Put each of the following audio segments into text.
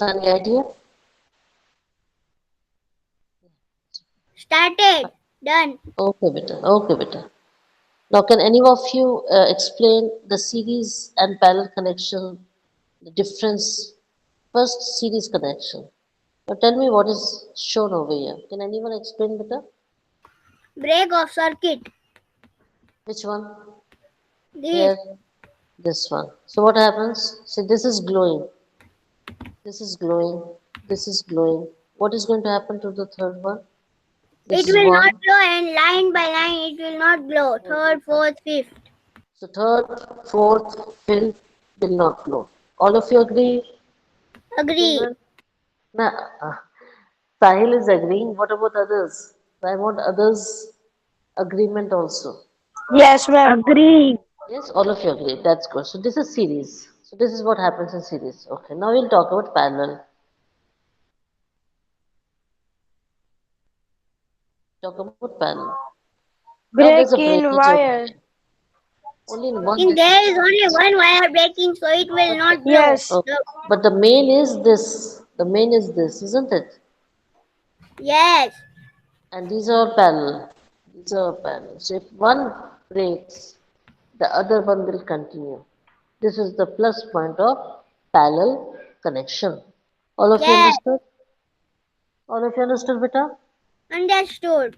Any idea? Started. Done. Okay, beta. Okay, beta. Now, can any of you explain the series and parallel connection, the difference? First, series connection. Now, tell me what is shown over here. Can anyone explain, beta? Break of circuit. Which one? This. Here, this one. So, what happens? See, this is glowing. This is glowing. This is glowing. What is going to happen to the third one? It This is will not one. glow and line by line it will not glow. Third, fourth, fifth. So, third, fourth, fifth will not glow. All of you agree, Agree. children? Nah, Sahil is agreeing. What about others? I want others' agreement also. Yes, ma'am. Agree. Yes, all of you agree. That's good. So this is series. So this is what happens in series. Okay, now we'll talk about parallel. Talk about parallel. Now there's a Break in breakage over wire. here. Only in one And there is direction. only one wire breaking so it will But not glow. Yes. okay. But the main is this. The main is this, isn't it? Yes. And these are parallel. These are parallel. So if one breaks, the other one will continue. This is the plus point of parallel connection. All of you Yes. understood? All of you understood, beta? Understood.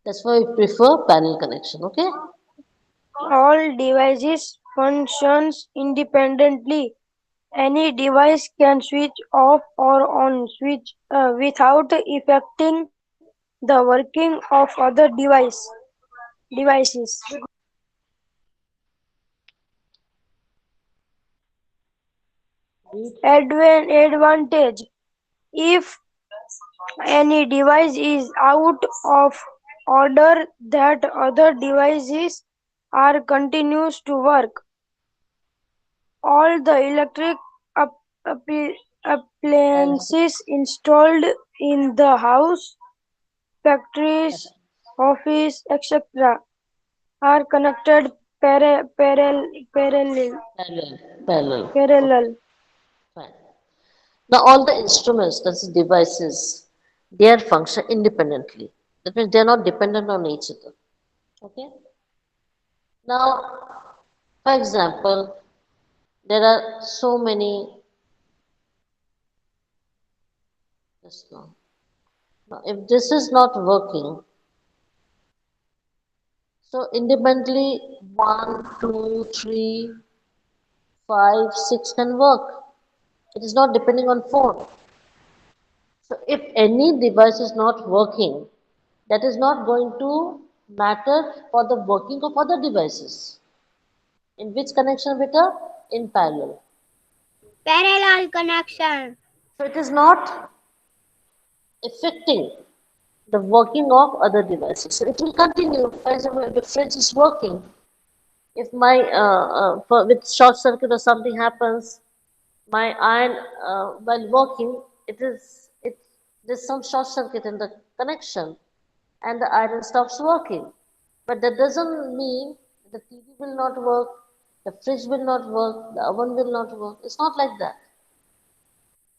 That's why we prefer parallel connection, okay? All devices functions independently. Any device can switch off or on switch without affecting the working of other devices. Read. Advantage: if any device is out of order, that other devices are continues to work. All the electric ap- appi- And appliances installed in the house, factories, office, etc. are connected parallel, parallel. Okay, parallel. fine. Now all the instruments, that's the devices, they are function independently. That means they are not dependent on each other. Okay. Now, for example, there are so many. Just now. Now, if this is not working, so independently, one, two, three, five, six can work. It is not depending on phone. So if any device is not working, that is not going to matter for the working of other devices. In which connection, beta? In parallel. Parallel connection. So it is not affecting the working of other devices. So it will continue. For example, if the fridge is working, if my with short circuit or something happens, my iron while working, it there's some short circuit in the connection, and the iron stops working. But that doesn't mean the TV will not work, the fridge will not work, the oven will not work. It's not like that.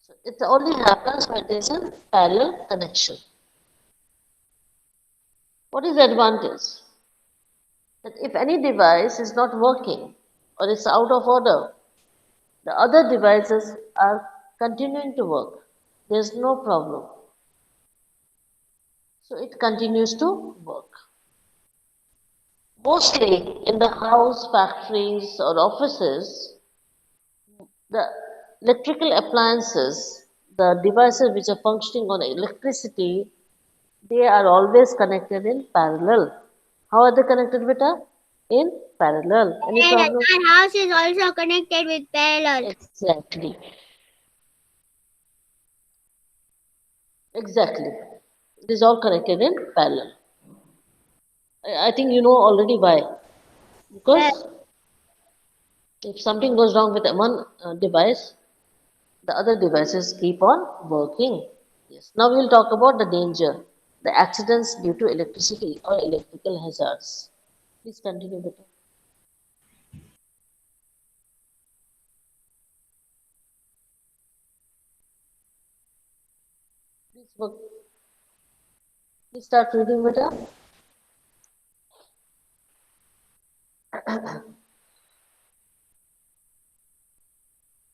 So it only happens when there's a parallel connection. What is the advantage? That if any device is not working or is out of order, the other devices are continuing to work. There's no problem. So it continues to work. Mostly in the house, factories, or offices, the electrical appliances, the devices which are functioning on electricity, they are always connected in parallel. How are they connected, beta? In parallel. Any Parallel. problem? Our house is also connected with parallel. Exactly. Exactly. It is all connected in parallel. I think you know already why. Yes. Because if something goes wrong with one device, the other devices keep on working. Yes. Now we will talk about the danger, the accidents due to electricity or electrical hazards. Please continue, beta. This book. Please start reading, beta.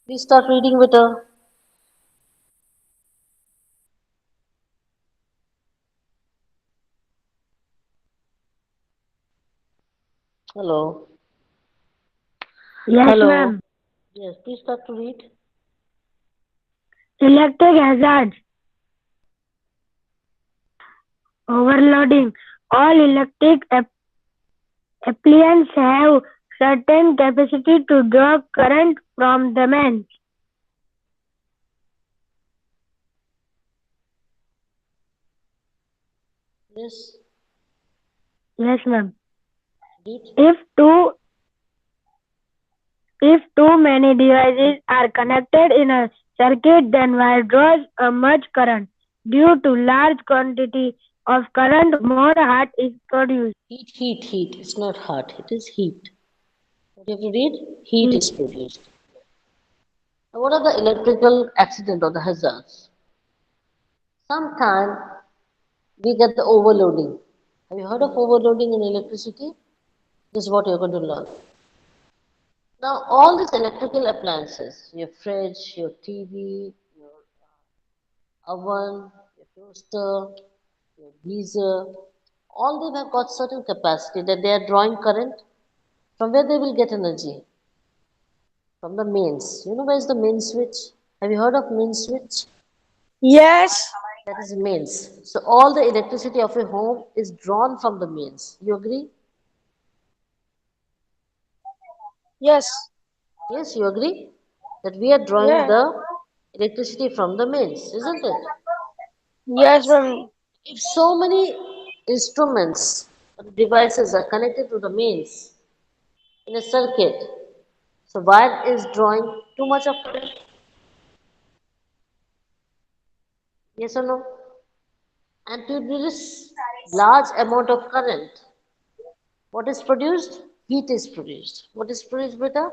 Please start reading, beta. Hello. Yes, Hello. ma'am. Yes, please start to read. Electric hazards. Overloading. All electric appliances have certain capacity to draw current from the mains. Yes, Yes, ma'am. read. If two if too many devices are connected in a circuit, then wire draws a much current. Due to large quantity of current, more heat is produced. Heat, heat, heat. It's not hot. It is heat. What you have to read? Heat Heat. is produced. Now, what are the electrical accident or the hazards? Sometimes we get the overloading. Have you heard of overloading in electricity? This is what you're going to learn. Now, all these electrical appliances, your fridge, your TV, your oven, your toaster, your geyser, all them have got certain capacity that they are drawing current. From where they will get energy? From the mains. You know where is the main switch? Have you heard of main switch? Yes. That is mains. So all the electricity of a home is drawn from the mains. You agree? Yes. Yes, you agree that we are drawing Yes. the electricity from the mains, isn't it? Yes, ma'am. If so many instruments or devices are connected to the mains in a circuit, so wire is drawing too much of current. Yes or no? And to this large amount of current, what is produced? Heat is produced. What is produced, beta?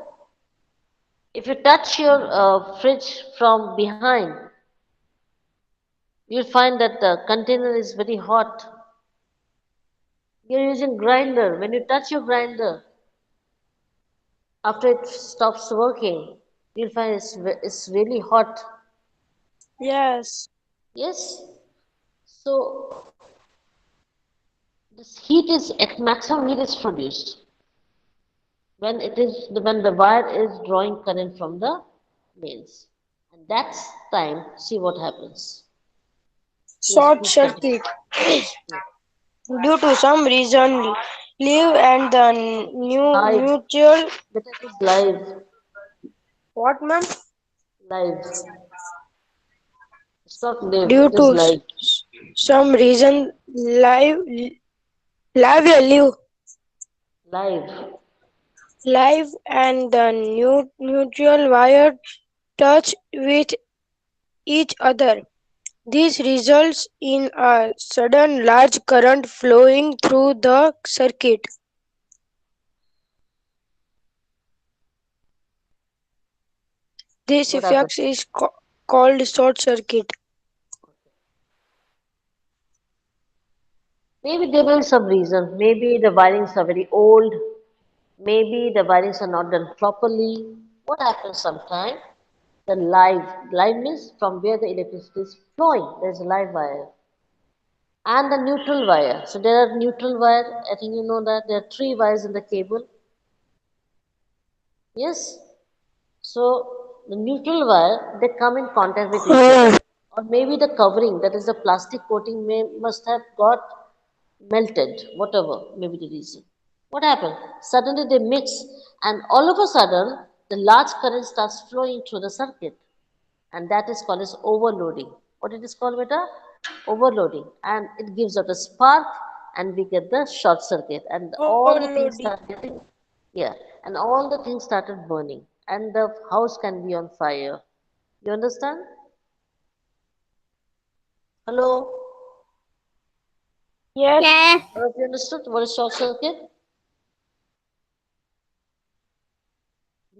If you touch your fridge from behind, you'll find that the container is very hot. You're using grinder. When you touch your grinder, after it stops working, you'll find it's really hot. Yes. Yes? So this heat is at maximum heat is produced when the wire is drawing current from the mains. And that's time, see what happens. Yes, Short please continue. circuit. Yes. Due to some reason, live and the It's new live. neutral. But it is live. What, ma'am? Live. It's not live, Due it is to live. some reason, live, Live. live and the neutral wire touch with each other. This results in a sudden large current flowing through the circuit. This What happened? effect is called short circuit. Maybe there will be some reason. Maybe the wirings are very old. Maybe the wirings are not done properly. What happens sometimes? The live means from where the electricity is flowing. There's a live wire. And the neutral wire. So there are neutral wire. I think you know that there are three wires in the cable. Yes. So the neutral wire, they come in contact with each other. Oh, Or maybe the covering, that is the plastic coating, must have got melted, whatever may be the reason. What happened? Suddenly they mix, and all of a sudden, the large current starts flowing through the circuit, and that is called as overloading. What it is called, beta? Overloading, and it gives out a spark, and we get the short circuit, and all the things overloading. start getting, yeah, and all the things started burning, and the house can be on fire. You understand? Hello? Yes. Yes. Have you understood what is short circuit?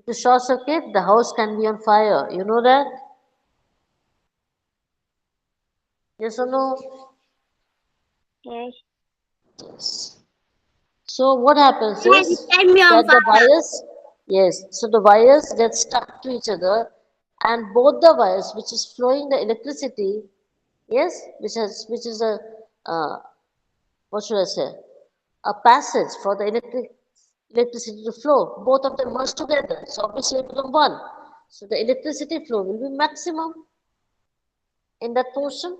The short circuit, the house can be on fire. You know that? Yes or no? Yes. Yes. So what happens Can is set me on that the fire. wires, yes, so the wires get stuck to each other, and both the wires which is flowing the electricity, yes, which is a uh, what should I say, a passage for the electricity to flow. Both of them merge together, so obviously they become one. So the electricity flow will be maximum in that portion.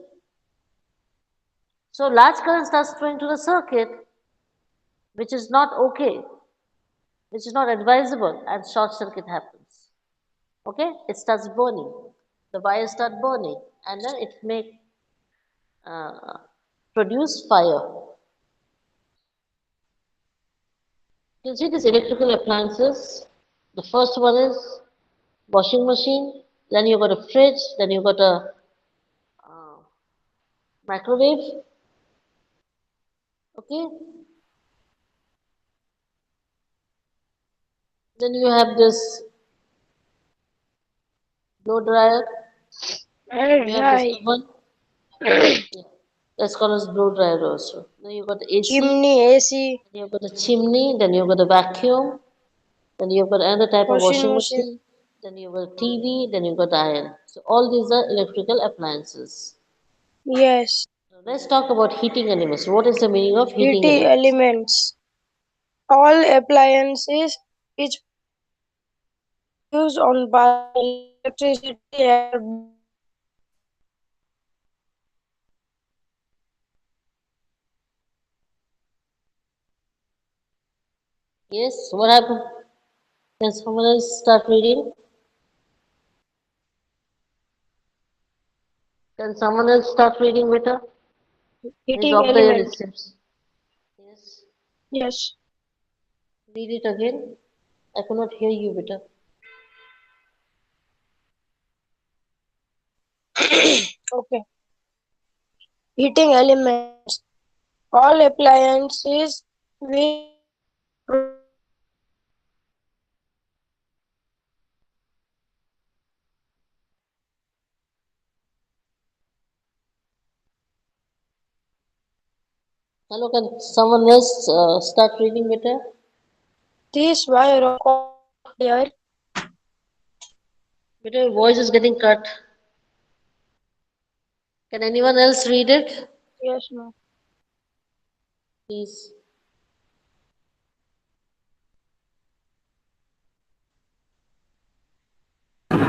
So large current starts flowing to the circuit, which is not okay, which is not advisable, and short circuit happens. Okay, it starts burning. The wires start burning, and then it may uh, produce fire. You can see these electrical appliances. The first one is washing machine. Then you got a fridge. Then you got a uh, microwave. Okay. Then you have this blow dryer. Then you have this Right. oven. Yeah. That's called as blow dryer also. Then you got the AC. Chimney, AC, Then you've got the chimney. Then you've got the vacuum. Then you've got another type of washing washing machine. machine. Then you've got TV. Then you've got the iron. So all these are electrical appliances. Yes. So let's talk about heating elements. What is the meaning of heating Heating elements? elements. All appliances which produce on passing electricity are Yes, what happened? Can someone else start reading? Can someone else start reading better? He's heating off the air, it element. seems. Yes. Yes. Read it again. I cannot hear you better. Okay. Heating elements. All appliances which Hello, can someone else start reading better? this wire of wire. Better, your voice is getting cut. Can anyone else read it? Yes, ma'am. Please.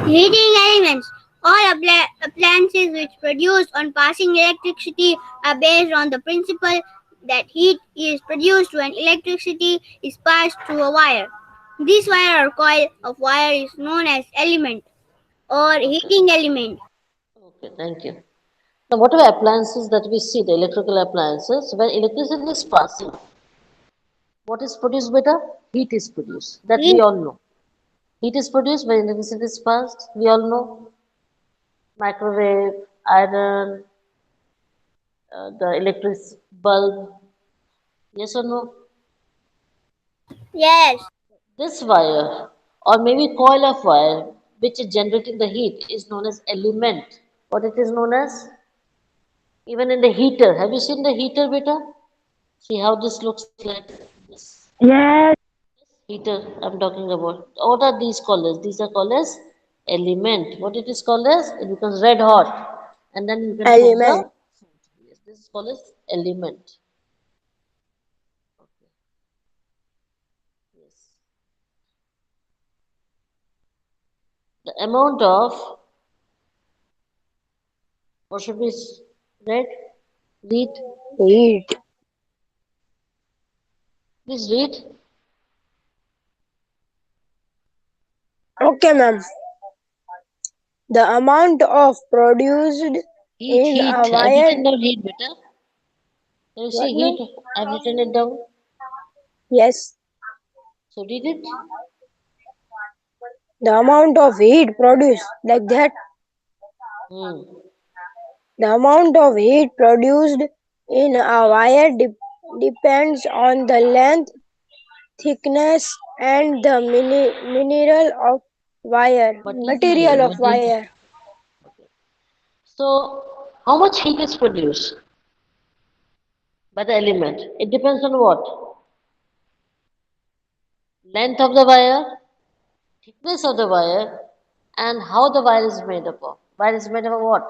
Heating elements. All appliances which produce on passing electricity are based on the principle that heat is produced when electricity is passed through a wire. This wire or coil of wire is known as element or Okay. heating element. Okay, thank you. Now, whatever appliances that we see, the electrical appliances, when electricity is passing, what is produced better? Heat is produced. That we Heat. all know. Heat is produced when electricity is passed. We all know. Microwave, iron, the electric bulb. Yes or no? Yes. This wire, or maybe coil of wire, which is generating the heat, is known as element. What it is known as? Even in the heater. Have you seen the heater, beta? See how this looks like? This Yes. heater I'm talking about. What are these called as? These are called as element. What it is called as? It becomes red hot. And then you can cook the Element. food. Yes, this is called as element. Yes. The amount of, what should be read? Read. Heat. Please read. Okay, ma'am. The amount of produced Heat, in a heat. I've wire. written down heat, beta. Can you What, see ma'am? heat? I've written it down. Yes. So read it. The amount of heat produced like that. Hmm. The amount of heat produced in a wire depends on the length, thickness, and the mineral of wire. Material. Material of Material. wire. So How much heat is produced by the element? It depends on what? Length of the wire, thickness of the wire, and how the wire is made up of. Wire is made up of what?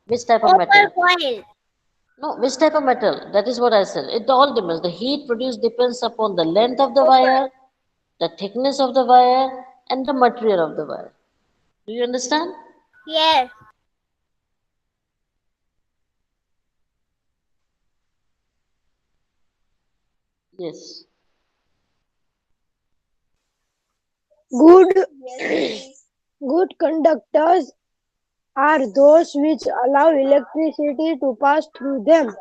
Which type of Copper metal? coil. No, which type of metal? That is what I said. It all depends. The heat produced depends upon the length of the Copper. wire, the thickness of the wire, and the material of the wire. Do you understand? Yes. Yes. Good, good conductors are those which allow electricity to pass through them.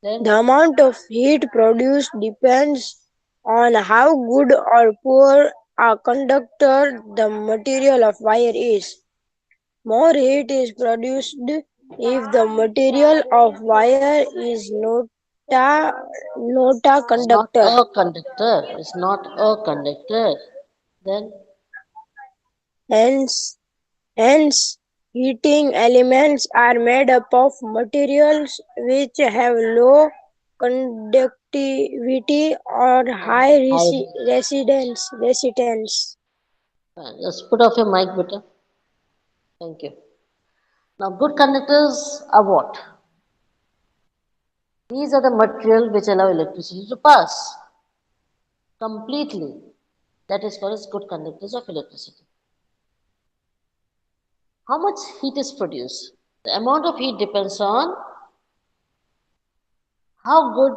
Then, The amount of heat produced depends on how good or poor a conductor the material of wire is. More heat is produced if the material of wire is not a it's not conductor. a conductor. It's not a conductor. Then, Hence, hence, heating elements are made up of materials which have low conductivity or high I resistance. just put off your mic, beta. Thank you. Now, good conductors are what? These are the material which allow electricity to pass completely. That is called as good conductors of electricity. How much heat is produced? The amount of heat depends on how good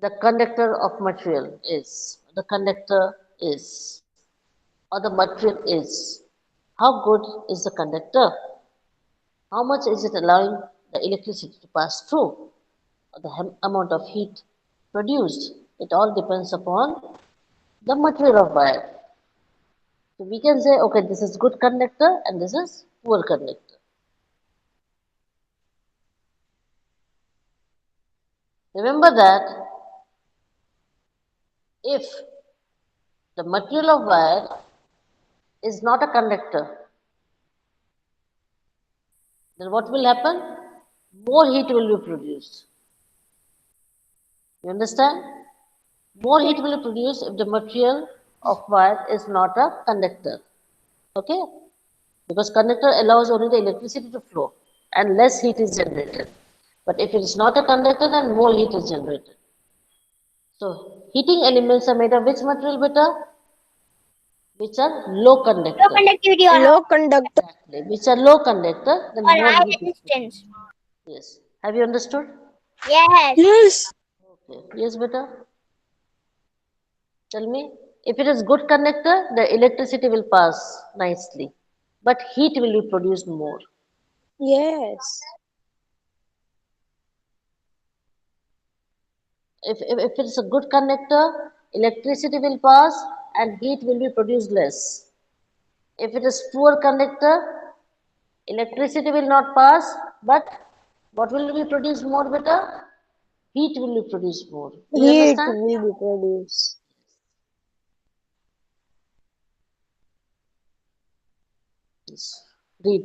the conductor of material is, the conductor is, or the material is. How good is the conductor? How much is it allowing the electricity to pass through? Or the amount of heat produced? It all depends upon the material of wire. So we can say, okay, this is good conductor and this is poor conductor. Remember that if the material of wire is not a conductor, then what will happen? More heat will be produced. You understand? More heat will be produced if the material of wire is not a conductor. Okay? Because conductor allows only the electricity to flow and less heat is generated. But if it is not a conductor, then more heat is generated. So heating elements are made of which material, beta? Which are low Low conductor. conductivity or Low conductor. Exactly. Which are low conductor, then more high heat is produced. resistance. Yes. Have you understood? Yes. Yes. Okay. Yes, beta. Tell me. If it is good conductor, the electricity will pass nicely. But heat will be produced more. Yes. If it's a good conductor, electricity will pass and heat will be produced less. If it is poor conductor, electricity will not pass, but what will be produced more better? Heat will be produced more. Do you Heat understand? will be produced. Yes. Read.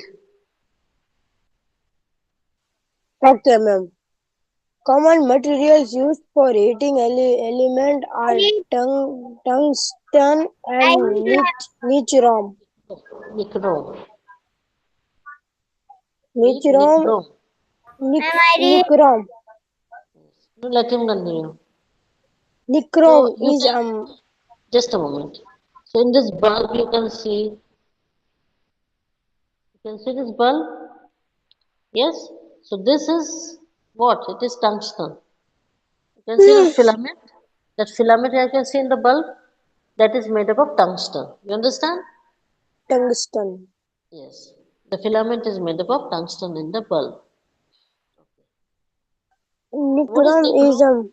Okay, ma'am. Common materials used for heating element are Lead. tungsten I and read. nichrome. Nichrome. Read Nichrome, nichrome. Ma'am, I read. nichrome. No, let him continue. Nichrome So you is can just a moment. So in this bulb you can see this bulb. Yes. So this is what? It is tungsten. You can see that filament. That filament you can see in the bulb. That is made up of tungsten. You understand? tungsten. Yes. The filament is made up of tungsten in the bulb. What is Nichrome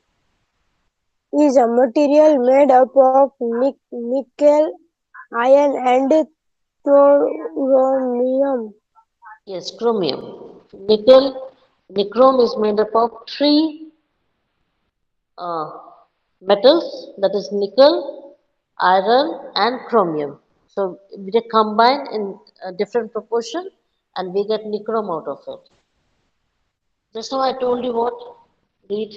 nichrome? is a material made up of nickel, iron, and chromium. Yes, chromium. Nickel, nichrome is made up of three uh, metals, that is nickel, iron, and chromium. So they combine in a different proportion and we get nichrome out of it. Just now I told you what? Read.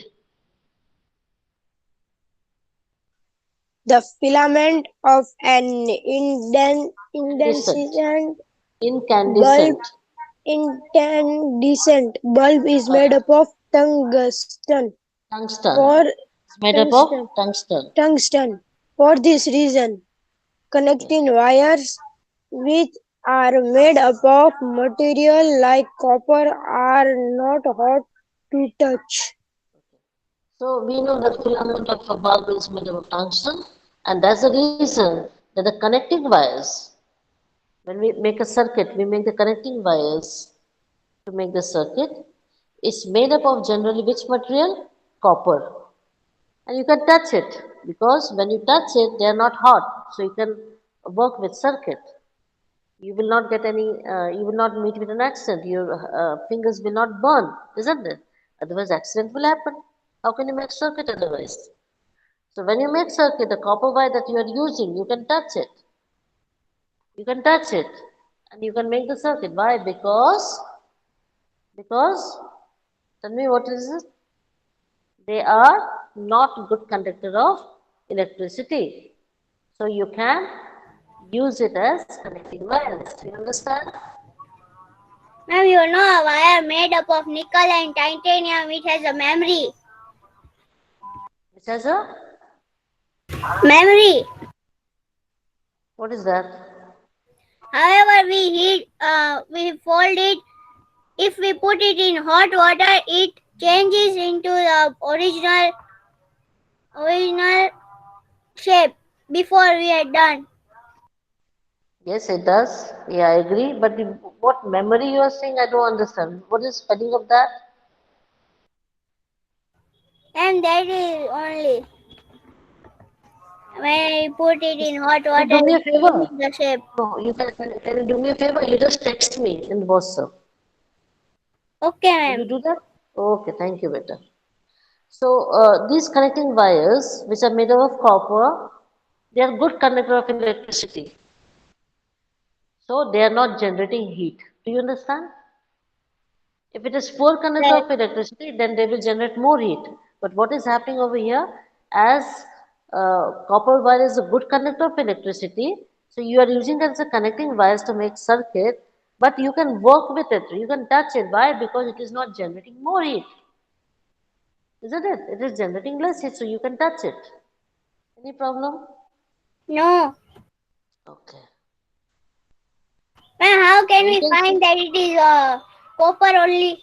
The filament of an Incandescent. incandescent bulb Incandescent. incandescent bulb is Uh, made up of tungsten. Tungsten. For It's made up of tungsten, tungsten. tungsten. For this reason, Okay. connecting wires which are made up of material like copper are not hot to touch. So we know that filament of a bulb is made up of tungsten, and that's the reason that the connecting wires, when we make a circuit, we make the connecting wires to make the circuit. It's made up of generally which material? Copper. And you can touch it because when you touch it, they are not hot, so you can work with circuit. You will not get any, you will not meet with an accident. Your fingers will not burn, isn't it? Otherwise, accident will happen. How can you make circuit otherwise? So when you make circuit, the copper wire that you are using, you can touch it. You can touch it, and you can make the circuit. Why? Because tell me what is it? They are not good conductor of electricity. So you can use it as connecting wires. You understand? Ma'am, you know a wire made up of nickel and titanium which has a memory. Which has a Memory. what is that? However, we fold it. If we put it in hot water, it changes into the original shape before we are done. Yes, it does. Yeah, I agree. But what memory you are saying, I don't understand. What is spelling of that? And that is only when I put it in hot Can you water, do me a it favor? changes the shape. No, can you do me a favor? You just text me in WhatsApp. Okay, Will ma'am. you do that? Okay, thank you, beta. So these connecting wires, which are made of copper, they are good conductor of electricity. So they are not generating heat. Do you understand? If it is poor conductor Yes. of electricity, then they will generate more heat. But what is happening over here, as copper wire is a good conductor of electricity, so you are using it as a connecting wires to make circuit, but you can work with it. You can touch it. Why? Because it is not generating more heat. Isn't it? It is generating less heat, so you can touch it. Any problem? No. Okay. Ma'am, how Now can you we can see. find that it is copper only?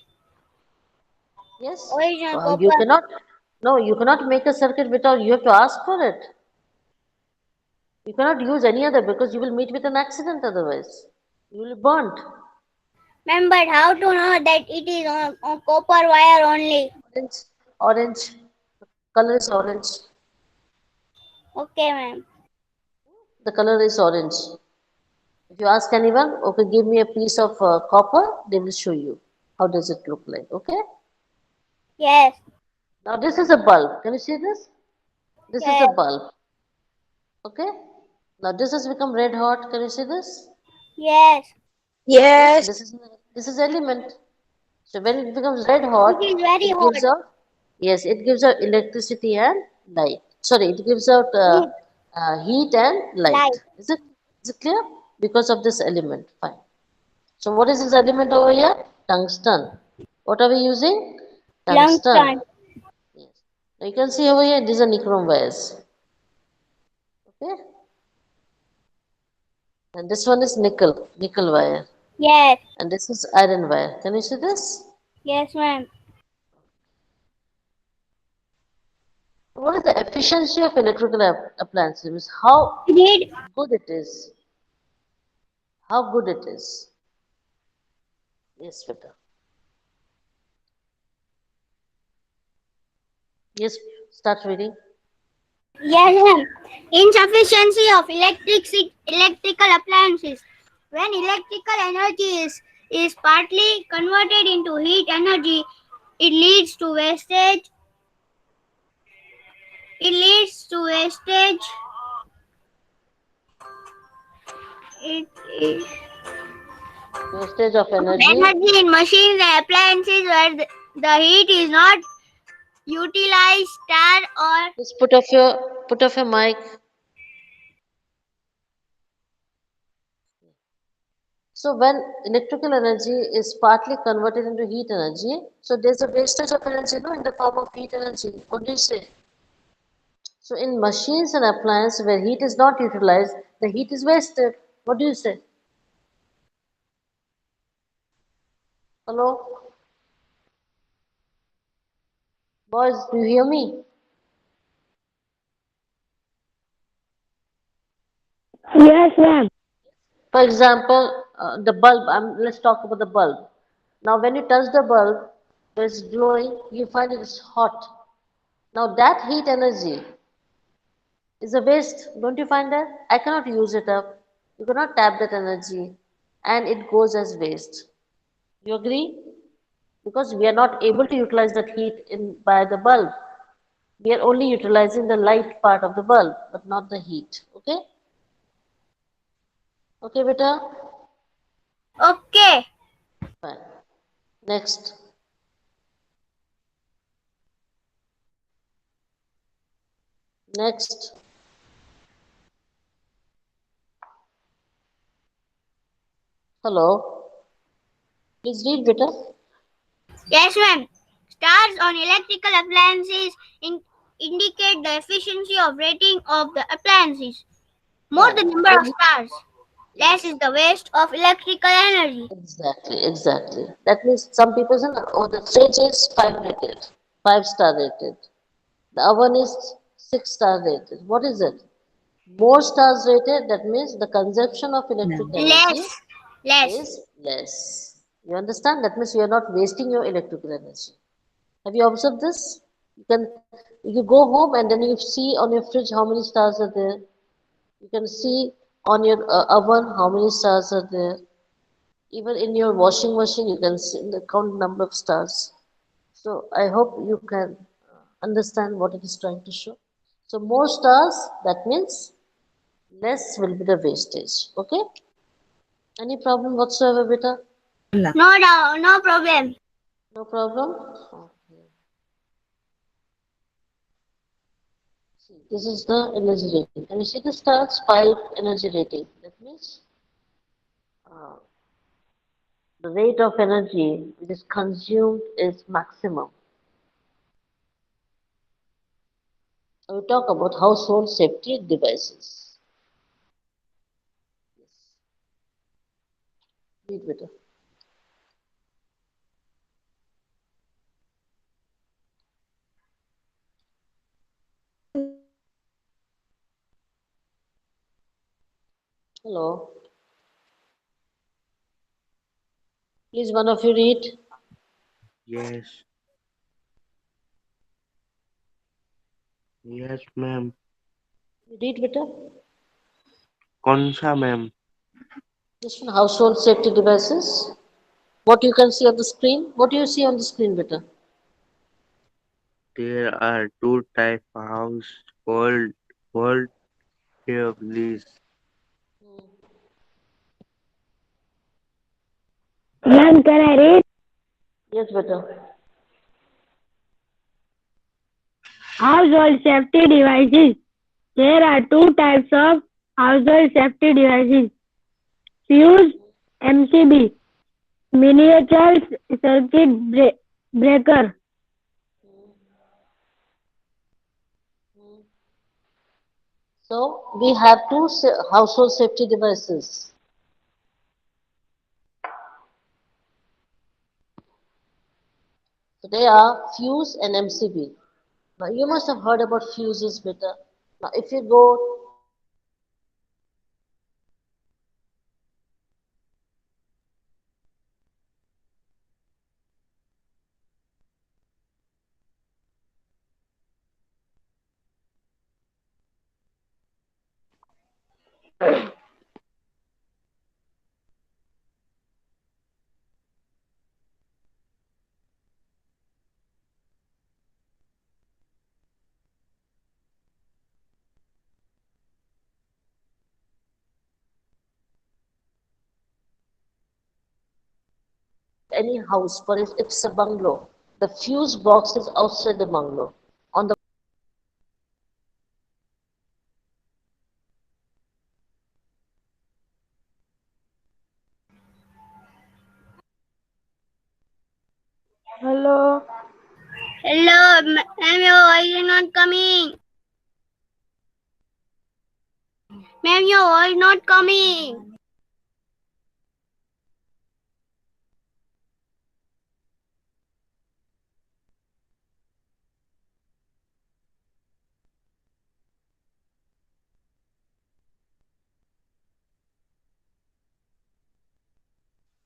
Yes. Original You copper. cannot. No, you cannot make a circuit without. You have to ask for it. You cannot use any other because you will meet with an accident otherwise. You will be burnt. Ma'am, but how to know that it is on copper wire only? Orange, orange. The color is orange. Okay, ma'am. The color is orange. If you ask anyone, okay, give me a piece of copper, they will show you. How does it look like? Okay. Yes. Now this is a bulb. Can you see this? This is Yes. a bulb. Okay. Now this has become red hot. Can you see this? Yes. Yes. Yes, This is element. So when it becomes red It hot, is very it hot. gives out, yes, it gives out electricity and light. Sorry, it gives out Heat. heat and Light. light. Is it clear? Because of this element. Fine. So what is this element over here? Tungsten. What are we using? Tungsten. Tungsten. Yes. Now you can see over here, these are nichrome wires. Okay. And this one is nickel wire. Yes. And this is iron wire. Can you see this? Yes, ma'am. What is the efficiency of electrical appliances? How Did good it is? How good it is? Yes, Vita. Yes, start reading. yes, ma'am. Insufficiency of electrical appliances. When electrical energy is partly converted into heat energy, it leads to wastage. It leads to wastage It is Wastage of energy. energy in machines and appliances where the heat is not utilized, star or Just put off your mic. So when electrical energy is partly converted into heat energy, so there's a wastage of energy, no, in the form of heat energy. What do you say? So in machines and appliances where heat is not utilized, the heat is wasted. What do you say? Hello, boys, do you hear me? Yes, ma'am. For example, the bulb. Let's talk about the bulb. Now, when you touch the bulb, it's glowing. You find it is hot. Now, that heat energy is a waste. Don't you find that? I cannot use it up. You cannot tap that energy, and it goes as waste. You agree? Because we are not able to utilize that heat in by the bulb. We are only utilizing the light part of the bulb, but not the heat. Okay? Okay, beta? okay. Fine. Next. Next. Hello. Please read, beta. Yes, ma'am. Stars on electrical appliances indicate the efficiency of rating of the appliances. More Fine. the number of stars, less is Yes. the waste of electrical energy. Exactly. Exactly. That means some people say, oh, the fridge is 5 rated, 5-star rated. The oven is 6-star rated. What is it? More stars rated, that means the consumption of electric energy Less, less. is less. You understand? That means you are not wasting your electrical energy. Have you observed this? You go home and then you see on your fridge how many stars are there. You can see on your oven how many stars are there. Even in your washing machine, you can see the count number of stars. So I hope you can understand what it is trying to show. So more stars, that means less will be the wastage. Okay? Any problem whatsoever, beta? No, no, no problem. No problem? Okay. See, this is the energy rating. Can you see the stars? 5 energy rating. That means uh, the rate of energy which is consumed is maximum. We talk about household safety devices. Yes. Read better. Hello. Please, one of you read. Yes, yes, ma'am. Read better. कौन सा ma'am? This one, household safety devices. What you can see on the screen? What do you see on the screen, better? There are two type household devices. Ma'am, can I read? Yes, better. Household safety devices. There are two types of household safety devices. Fuse MCB, miniature circuit breaker. So we have two household safety devices. So they are fuse and MCB. Now you must have heard about fuses better. Now if you go any house, for if it's a bungalow, the fuse box is outside the bungalow. On the Hello, Hello, ma'am, your voice is not coming. Ma'am, your voice not coming.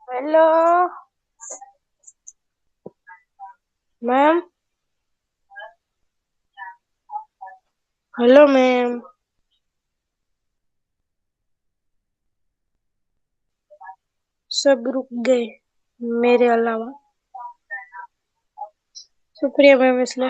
hello, ma'am. Hello ma'am. सब रुक गए मेरे अलावा. शुक्रिया ma'am, इसलिए